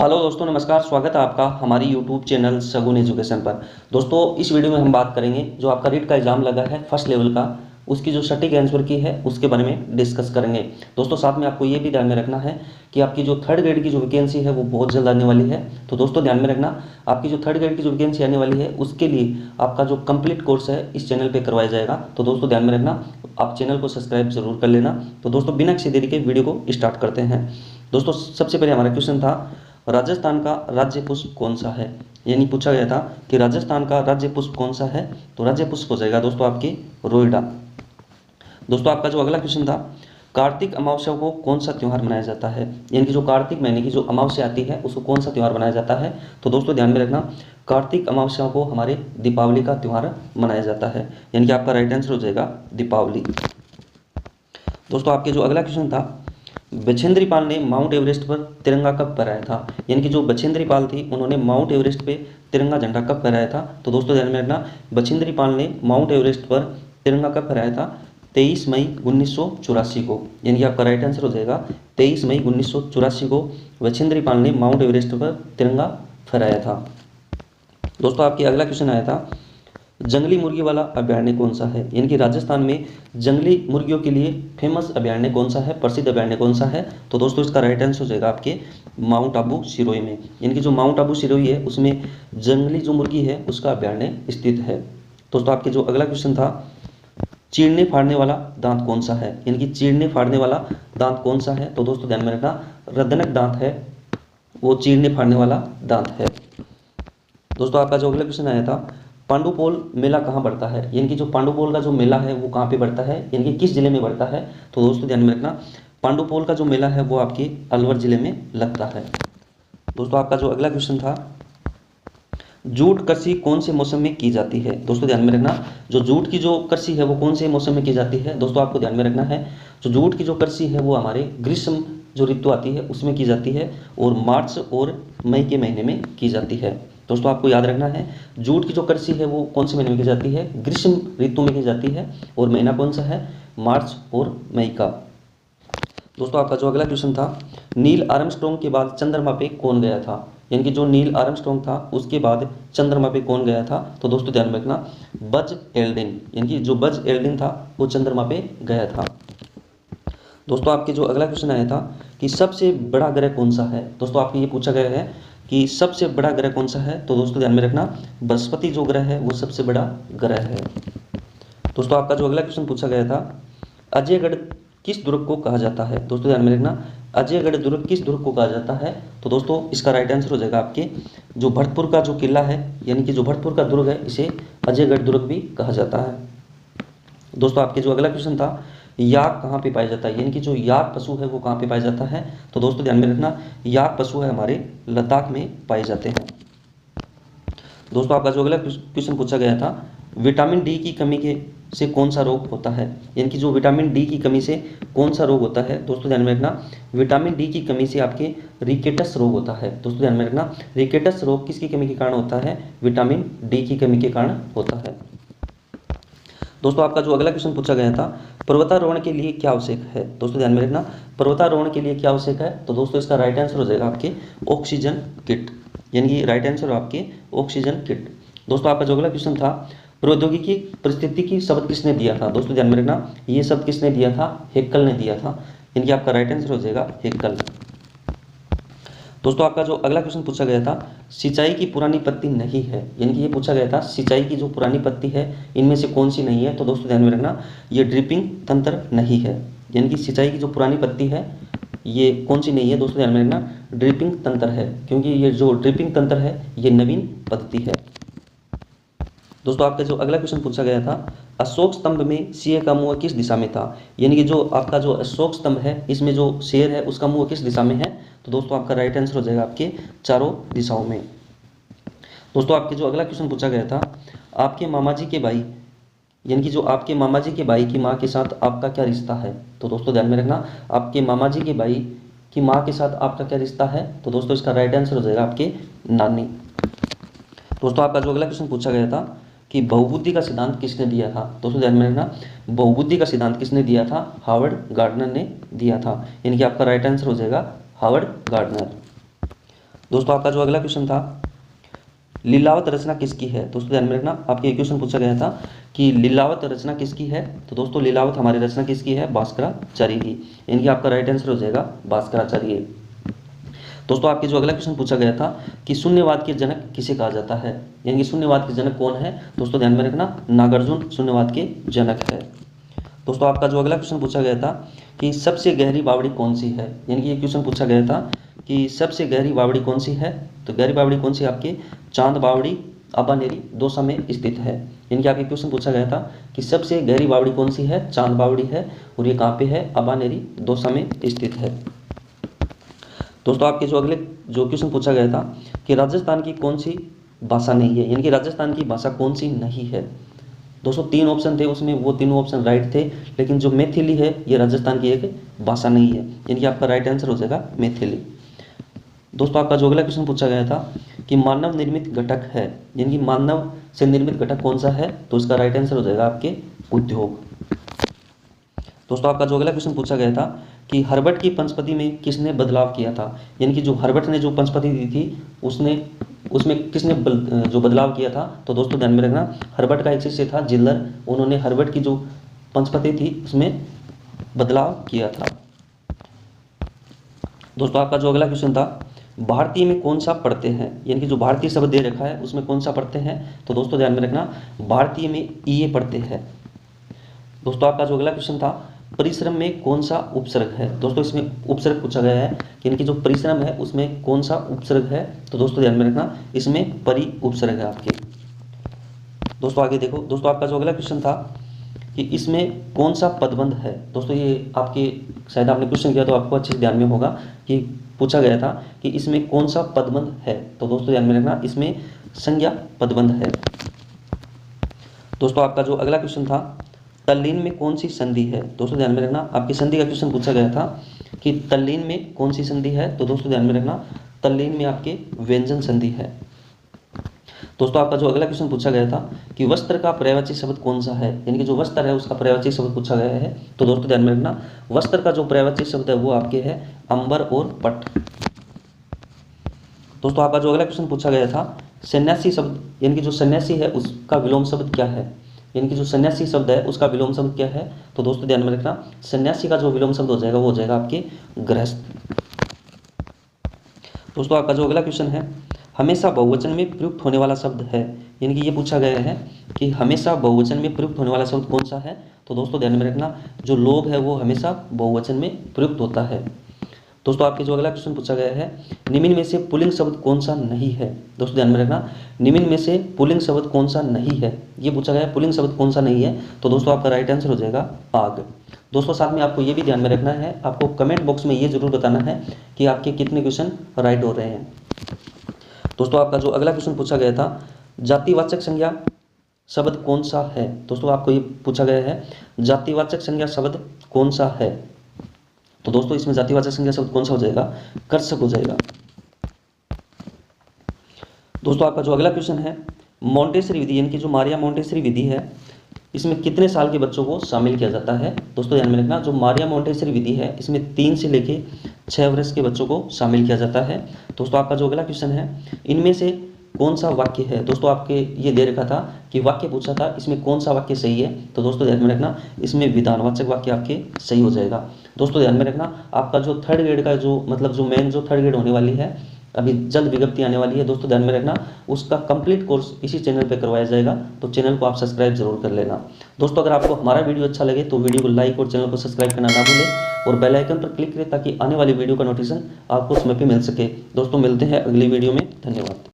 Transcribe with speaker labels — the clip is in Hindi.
Speaker 1: हेलो दोस्तों, नमस्कार। स्वागत है आपका हमारी यूट्यूब चैनल सगुन एजुकेशन पर। दोस्तों, इस वीडियो में हम बात करेंगे जो आपका रीट का एग्जाम लगा है फर्स्ट लेवल का, उसकी जो सटीक आंसर की है उसके बारे में डिस्कस करेंगे। दोस्तों, साथ में आपको ये भी ध्यान में रखना है कि आपकी जो थर्ड ग्रेड की जो वैकेंसी है वो बहुत जल्द आने वाली है। तो दोस्तों ध्यान में रखना, आपकी जो थर्ड ग्रेड की जो वैकेंसी आने वाली है उसके लिए आपका जो कंप्लीट कोर्स है इस चैनल पर करवाया जाएगा। तो दोस्तों ध्यान में रखना, आप चैनल को सब्सक्राइब जरूर कर लेना। तो दोस्तों, बिना किसी देरी के वीडियो को स्टार्ट करते हैं। दोस्तों, सबसे पहले हमारा क्वेश्चन था राजस्थान का राज्य पुष्प कौन सा है। यानी पूछा गया था कि राजस्थान का राज्य पुष्प कौन सा है, तो राज्य पुष्प हो जाएगा दोस्तों आपकी रोइडा। दोस्तों, आपका जो अगला क्वेश्चन था, कार्तिक अमावस्या को कौन सा त्यौहार मनाया जाता है। यानी कि जो कार्तिक महीने की जो अमावस्या आती है उसको कौन सा त्यौहार मनाया जाता है। तो दोस्तों ध्यान में रखना, कार्तिक अमावस्या को हमारे दीपावली का त्यौहार मनाया जाता है। यानी कि आपका राइट आंसर हो जाएगा दीपावली। दोस्तों, आपके जो अगला क्वेश्चन था, बछेंद्री पाल ने माउंट एवरेस्ट पर तिरंगा कब फहराया था। यानी कि जो बछेंद्री पाल थी उन्होंने माउंट एवरेस्ट पे तिरंगा झंडा कब फहराया था। तो दोस्तों ध्यान में रखना, बछेंद्री पाल ने माउंट एवरेस्ट पर तिरंगा कब फहराया था, 23 मई 1984 को। यानी कि आपका राइट आंसर हो जाएगा 23 मई 1984 को बछेंद्री पाल ने माउंट एवरेस्ट पर तिरंगा फहराया था। दोस्तों, आपके अगला क्वेश्चन आया था, जंगली मुर्गी वाला अभयारण्य कौन सा है। यानी कि राजस्थान में जंगली मुर्गियों के लिए फेमस अभयारण्य कौन सा है, प्रसिद्ध अभयारण्य कौन सा है। तो दोस्तों, इसका राइट आंसर हो जाएगा आपके माउंट आबू सिरोही में। यानी कि जो माउंट आबू सिरोही है उसमें जंगली जो मुर्गी है उसका अभयारण्य स्थित है। दोस्तों, आपके जो अगला क्वेश्चन था, चीरने फाड़ने वाला दांत कौन सा है। यानी कि चीरने फाड़ने वाला दांत कौन सा है। तो दोस्तों ध्यान में रखना, रदनक दांत है वो चीरने फाड़ने वाला दांत है। दोस्तों, आपका जो अगला क्वेश्चन आया था, पांडुपोल मेला कहाँ बढ़ता है। यानी कि जो पांडुपोल का जो मेला है वो कहाँ पे बढ़ता है, यानी कि किस जिले में बढ़ता है। तो दोस्तों ध्यान में रखना, पांडुपोल का जो मेला है वो आपके अलवर जिले में लगता है। दोस्तों, आपका जो अगला क्वेश्चन था, जूट कृषि कौन से मौसम में की जाती है। दोस्तों ध्यान में रखना, जो जूट की जो कृषि है वो कौन से मौसम में की जाती है। दोस्तों, आपको ध्यान में रखना है, जो जूट की जो कृषि है वो हमारे ग्रीष्म जो ऋतु आती है उसमें की जाती है और मार्च और मई के महीने में की जाती है। दोस्तों, आपको याद रखना है, जूट की जो कृषि है वो कौन से महीने में की जाती है, ग्रीष्म ऋतु में की जाती है और महीना कौन सा है, मार्च और मई का। दोस्तों, आपका जो अगला क्वेश्चन था, नील आर्मस्ट्रॉन्ग के बाद चंद्रमा पे कौन गया था। यानी कि जो नील आर्मस्ट्रॉन्ग था उसके बाद चंद्रमा पे कौन गया था। तो दोस्तों ध्यान में रखना, बज एल्ड्रिन। यानी कि जो बज एल्ड्रिन था वो चंद्रमा पे गया था। दोस्तों, आपके जो अगला क्वेश्चन आया था कि सबसे बड़ा ग्रह कौन सा है। दोस्तों, आपके ये पूछा गया है कि सबसे बड़ा ग्रह कौन सा है। तो दोस्तों ध्यान में रखना, बृहस्पति जो ग्रह है वो सबसे बड़ा ग्रह है। दोस्तों, आपका जो अगला क्वेश्चन पूछा गया था, अजयगढ़ किस दुर्ग को कहा जाता है। दोस्तों ध्यान में रखना, अजयगढ़ दुर्ग किस दुर्ग को कहा जाता है। तो दोस्तों, इसका राइट आंसर हो जाएगा आपके जो भरतपुर का जो किला है, यानी कि जो भरतपुर का दुर्ग है इसे अजयगढ़ दुर्ग भी कहा जाता है। दोस्तों, आपके जो अगला क्वेश्चन था, याक कहाँ पे पाया जाता है। यानी कि जो याक पशु है वो कहाँ पे पाया जाता है। तो दोस्तों ध्यान में रखना, याक पशु है हमारे लद्दाख में पाए जाते हैं। दोस्तों, आपका जो अगला क्वेश्चन पूछा गया था, विटामिन डी की कमी के से कौन सा रोग होता है। यानी कि जो विटामिन डी की कमी से कौन सा रोग होता है। दोस्तों ध्यान में रखना, विटामिन डी की कमी से आपके रिकेटस रोग होता है। दोस्तों ध्यान में रखना, रिकेटस रोग किसकी कमी के कारण होता है, विटामिन डी की कमी के कारण होता है। दोस्तों, आपका जो अगला क्वेश्चन पूछा गया था, पर्वतारोहण के लिए क्या आवश्यक है। दोस्तों ध्यान में रखना, पर्वतारोहण के लिए क्या आवश्यक है। तो दोस्तों, इसका राइट आंसर हो जाएगा आपके ऑक्सीजन किट। यानी कि राइट आंसर हो आपके ऑक्सीजन किट। दोस्तों, आपका जो अगला क्वेश्चन था, प्रौद्योगिकी परिस्थितिकी शब्द किसने दिया था। दोस्तों ध्यान में रखना, ये शब्द किसने दिया था, हेक्कल ने दिया था। यानी कि आपका राइट आंसर हो जाएगा हेक्कल। दोस्तों, आपका जो अगला क्वेश्चन पूछा गया था, सिंचाई की पुरानी पत्ती नहीं है। यानी कि ये पूछा गया था, सिंचाई की जो पुरानी पत्ती है इनमें से कौन सी नहीं है। तो दोस्तों ध्यान में रखना, ये ड्रिपिंग तंत्र नहीं है। यानी कि सिंचाई की जो पुरानी पत्ती है ये कौन सी नहीं है। दोस्तों ध्यान में रखना, ड्रिपिंग तंत्र है, क्योंकि ये जो ड्रिपिंग तंत्र है ये नवीन पद्धति है। दोस्तों, आपका जो अगला क्वेश्चन पूछा गया था, अशोक स्तंभ में सिंह का मुंह किस दिशा में था। यानी कि जो आपका जो अशोक स्तंभ है इसमें जो शेर है उसका मुंह किस दिशा में है। तो दोस्तों, आपका राइट आंसर हो जाएगा आपके चारों दिशाओं में। दोस्तों, आपके जो अगला क्वेश्चन पूछा गया था, आपके मामा जी के भाई, यानी कि जो आपके मामा जी के भाई की माँ के साथ आपका क्या रिश्ता है। तो दोस्तों ध्यान में रखना, आपके मामा जी के भाई की माँ के साथ आपका क्या रिश्ता है। तो दोस्तों, इसका राइट आंसर हो जाएगा आपके नानी। दोस्तों, आपका जो अगला क्वेश्चन पूछा गया था कि बहुबुद्धि का सिद्धांत किसने दिया था। दोस्तों ध्यान में रखना, बहुबुद्धि का सिद्धांत किसने दिया था, हार्वर्ड गार्डनर ने दिया था। यानी कि आपका राइट आंसर हो जाएगा हार्वर्ड गार्डनर। दोस्तों आपका जो अगला क्वेश्चन था, लीलावत रचना किसकी है। दोस्तों ध्यान में रखना, आपके ये क्वेश्चन पूछा गया था कि लीलावत रचना किसकी है। तो दोस्तों लीलावत हमारी रचना किसकी है, भास्कराचार्य की। इनकी आपका राइट आंसर हो जाएगा भास्कराचार्य। दोस्तों आपके जो अगला क्वेश्चन पूछा गया था कि शून्यवाद के जनक किसे कहा जाता है, यानी कि शून्यवाद के जनक कौन है। दोस्तों ध्यान में रखना, नागार्जुन शून्यवाद के जनक है। दोस्तों आपका जो अगला क्वेश्चन पूछा गया था कि सबसे गहरी बावड़ी कौन सी है, यानी कि ये क्वेश्चन पूछा गया था कि सबसे गहरी बावड़ी कौन सी है। तो गहरी बावड़ी कौन सी आपके चांद बावड़ी अबानेरी दौसा में स्थित है। यानी कि आपके क्वेश्चन पूछा गया था कि सबसे गहरी बावड़ी कौन सी है, चांद बावड़ी है, और ये कहाँ पे है, अबानेरी दौसा में स्थित है। दोस्तों आपके जो अगले जो क्वेश्चन पूछा गया था कि राजस्थान की कौन सी भाषा नहीं है, यानी कि राजस्थान की भाषा कौन सी नहीं है। दोस्तों 3 ऑप्शन थे उसमें, वो तीनों ऑप्शन राइट थे, लेकिन जो मैथिली है ये राजस्थान की एक भाषा नहीं है, यानी कि आपका राइट आंसर हो जाएगा मैथिली। दोस्तों आपका जो अगला क्वेश्चन पूछा गया था कि मानव निर्मित घटक है, यानी कि मानव से निर्मित घटक कौन सा है। तो इसका राइट आंसर हो जाएगा आपके उद्योग। दोस्तों आपका जो अगला क्वेश्चन पूछा गया था कि हर्बट की पंचपदी में किसने बदलाव किया था, यानी कि जो हर्बट ने जो पंचपदी दी थी उसमें किसने जो बदलाव किया था। तो दोस्तों ध्यान में रखना, हर्बट का एक शिष्य था जिल्लर, उन्होंने हर्बट की जो पंचपदी थी उसमें बदलाव किया था। दोस्तों आपका जो अगला क्वेश्चन था, भारतीय में कौन सा पढ़ते हैं, यानी कि जो भारतीय शब्द दे रखा है उसमें कौन सा पढ़ते हैं। तो दोस्तों ध्यान में रखना, भारतीय में ये पढ़ते हैं। दोस्तों आपका जो अगला क्वेश्चन था, परिश्रम में कौन सा उपसर्ग है। दोस्तों इसमें उपसर्ग पूछा गया है, यानी कि जो परिश्रम है उसमें कौन सा उपसर्ग है। तो दोस्तों ध्यान में रखना, इसमें परि उपसर्ग है आपके। दोस्तों आगे देखो, दोस्तों आपका जो अगला क्वेश्चन था कि इसमें कौन सा पदबंध है। दोस्तों ये आपके शायद आपने क्वेश्चन किया तो आपको अच्छे से ध्यान में होगा कि पूछा गया था कि इसमें कौन सा पदबंध है। तो दोस्तों ध्यान में रखना, इसमें संज्ञा पदबंध है। दोस्तों आपका जो अगला क्वेश्चन था, तल्लीन में कौन सी संधि है। दोस्तों ध्यान में रखना, आपकी संधि का क्वेश्चन पूछा गया था कि तल्लीन में कौन सी संधि है। तो दोस्तों ध्यान में रखना, तल्लीन में आपके व्यंजन संधि है। दोस्तों आपका जो अगला क्वेश्चन पूछा गया था कि वस्त्र का पर्यायवाची शब्द कौन सा है, यानी कि जो वस्त्र है उसका पर्यायवाची शब्द पूछा गया है। तो दोस्तों ध्यान में रखना, वस्त्र का जो पर्यायवाची शब्द है वो आपके है अंबर और पट। दोस्तों आपका जो अगला क्वेश्चन पूछा गया था, सन्यासी शब्द, यानी कि जो सन्यासी है उसका विलोम शब्द क्या है, यानी कि जो सन्यासी शब्द है उसका विलोम शब्द क्या है। तो दोस्तों ध्यान में रखना, सन्यासी का जो विलोम शब्द हो जाएगा वो हो जाएगा आपके गृहस्थ। दोस्तों आपका जो अगला क्वेश्चन है, हमेशा बहुवचन में प्रयुक्त होने वाला शब्द है, यानी कि ये पूछा गया है कि हमेशा बहुवचन में प्रयुक्त होने वाला शब्द कौन सा है। तो दोस्तों ध्यान में रखना, जो लोग है वो हमेशा बहुवचन में प्रयुक्त होता है। दोस्तों आपके जो अगला क्वेश्चन पूछा गया है, निम्न में से पुल्लिंग शब्द कौन सा नहीं है। दोस्तों ध्यान में रखना, निम्न में से पुल्लिंग शब्द कौन सा नहीं है, ये पूछा गया है पुल्लिंग शब्द कौन सा नहीं है। तो दोस्तों आपका राइट आंसर हो जाएगा आग। दोस्तों साथ में आपको ये भी ध्यान में रखना है, आपको कमेंट बॉक्स में ये जरूर बताना है कि आपके कितने क्वेश्चन राइट हो रहे हैं। दोस्तों आपका जो अगला क्वेश्चन पूछा गया था, जातिवाचक संज्ञा शब्द कौन सा है। दोस्तों आपको ये पूछा गया है, जातिवाचक संज्ञा शब्द कौन सा है। तो दोस्तों इसमें जातिवाचक संज्ञा शब्द कौन सा हो जाएगा, कर्षक हो जाएगा। दोस्तों आपका जो अगला क्वेश्चन है, मोंटेसरी विधि, यानी कि जो मारिया मोंटेसरी विधि है इसमें कितने साल के बच्चों को शामिल किया जाता है। दोस्तों ध्यान में रखना, जो मारिया मोंटेसरी विधि है इसमें 3 से लेके 6 वर्ष के बच्चों को शामिल किया जाता है। दोस्तों आपका जो अगला क्वेश्चन है, इनमें से कौन सा वाक्य है। दोस्तों आपके ये दे रखा था कि वाक्य पूछा था, इसमें कौन सा वाक्य सही है। तो दोस्तों ध्यान में रखना, इसमें विधानवाचक वाक्य आपके सही हो जाएगा। दोस्तों ध्यान में रखना, आपका जो 3rd ग्रेड का जो मतलब जो मेन जो 3rd ग्रेड होने वाली है, अभी जल्द विज्ञप्ति आने वाली है। दोस्तों ध्यान में रखना, उसका कंप्लीट कोर्स इसी चैनल पे करवाया जाएगा, तो चैनल को आप सब्सक्राइब जरूर कर लेना। दोस्तों अगर आपको हमारा वीडियो अच्छा लगे तो वीडियो को लाइक और चैनल को सब्सक्राइब करना ना भूलें और बेल आइकन पर क्लिक करें ताकि आने वाली वीडियो का नोटिफिकेशन आपको समय पे मिल सके। दोस्तों मिलते हैं अगली वीडियो में, धन्यवाद।